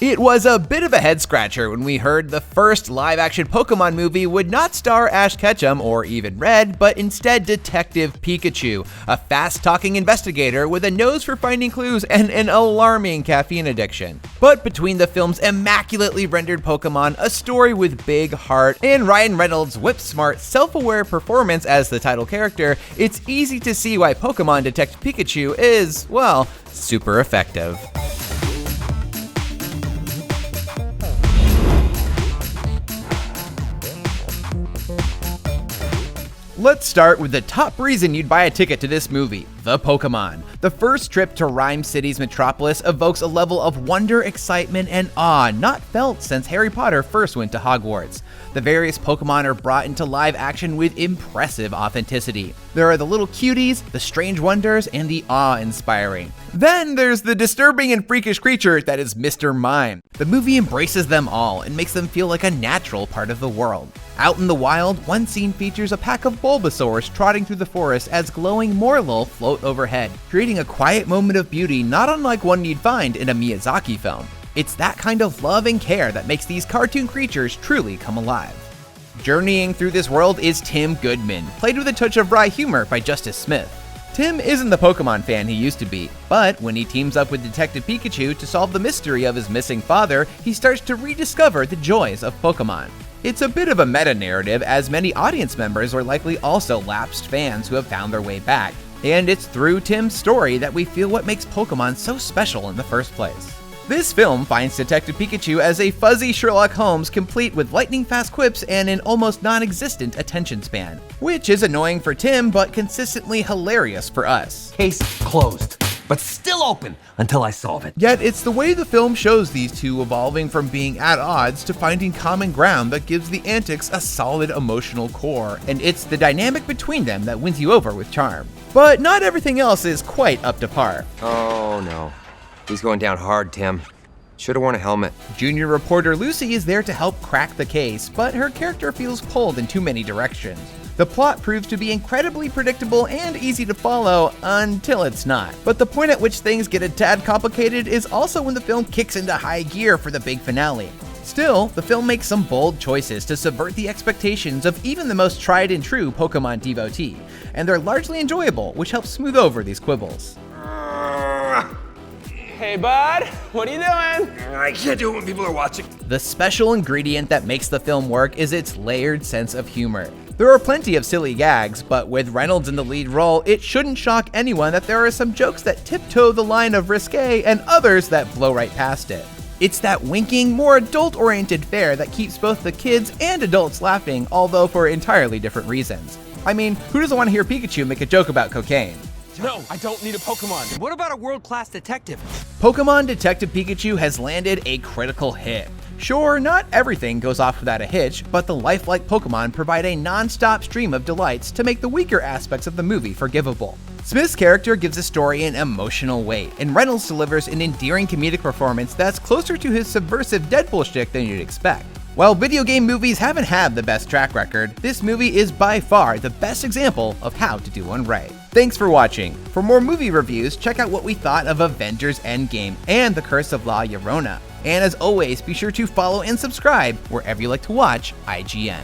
It was a bit of a head-scratcher when we heard the first live-action Pokémon movie would not star Ash Ketchum or even Red, but instead Detective Pikachu, a fast-talking investigator with a nose for finding clues and an alarming caffeine addiction. But between the film's immaculately rendered Pokémon, a story with big heart, and Ryan Reynolds' whip-smart, self-aware performance as the title character, it's easy to see why Pokémon Detective Pikachu is, well, super effective. Let's start with the top reason you'd buy a ticket to this movie, the Pokémon. The first trip to Rhyme City's metropolis evokes a level of wonder, excitement, and awe not felt since Harry Potter first went to Hogwarts. The various Pokémon are brought into live action with impressive authenticity. There are the little cuties, the strange wonders, and the awe-inspiring. Then there's the disturbing and freakish creature that is Mr. Mime. The movie embraces them all and makes them feel like a natural part of the world. Out in the wild, one scene features a pack of Bulbasaurs trotting through the forest as glowing Morlul float overhead, creating a quiet moment of beauty not unlike one you'd find in a Miyazaki film. It's that kind of love and care that makes these cartoon creatures truly come alive. Journeying through this world is Tim Goodman, played with a touch of wry humor by Justice Smith. Tim isn't the Pokémon fan he used to be, but when he teams up with Detective Pikachu to solve the mystery of his missing father, he starts to rediscover the joys of Pokémon. It's a bit of a meta-narrative, as many audience members are likely also lapsed fans who have found their way back, and it's through Tim's story that we feel what makes Pokémon so special in the first place. This film finds Detective Pikachu as a fuzzy Sherlock Holmes complete with lightning-fast quips and an almost non-existent attention span, which is annoying for Tim but consistently hilarious for us. Case closed, but still open until I solve it. Yet it's the way the film shows these two evolving from being at odds to finding common ground that gives the antics a solid emotional core, and it's the dynamic between them that wins you over with charm. But not everything else is quite up to par. Oh no. He's going down hard, Tim. Should've worn a helmet. Junior reporter Lucy is there to help crack the case, but her character feels pulled in too many directions. The plot proves to be incredibly predictable and easy to follow until it's not. But the point at which things get a tad complicated is also when the film kicks into high gear for the big finale. Still, the film makes some bold choices to subvert the expectations of even the most tried and true Pokémon devotee, and they're largely enjoyable, which helps smooth over these quibbles. Hey bud, what are you doing? I can't do it when people are watching. The special ingredient that makes the film work is its layered sense of humor. There are plenty of silly gags, but with Reynolds in the lead role, it shouldn't shock anyone that there are some jokes that tiptoe the line of risque and others that blow right past it. It's that winking, more adult-oriented fare that keeps both the kids and adults laughing, although for entirely different reasons. I mean, who doesn't want to hear Pikachu make a joke about cocaine? No, I don't need a Pokemon. What about a world-class detective? Pokémon Detective Pikachu has landed a critical hit. Sure, not everything goes off without a hitch, but the lifelike Pokémon provide a non-stop stream of delights to make the weaker aspects of the movie forgivable. Smith's character gives the story an emotional weight, and Reynolds delivers an endearing comedic performance that's closer to his subversive Deadpool shtick than you'd expect. While video game movies haven't had the best track record, this movie is by far the best example of how to do one right. Thanks for watching. For more movie reviews, check out what we thought of Avengers Endgame and The Curse of La Llorona. And as always, be sure to follow and subscribe wherever you like to watch IGN.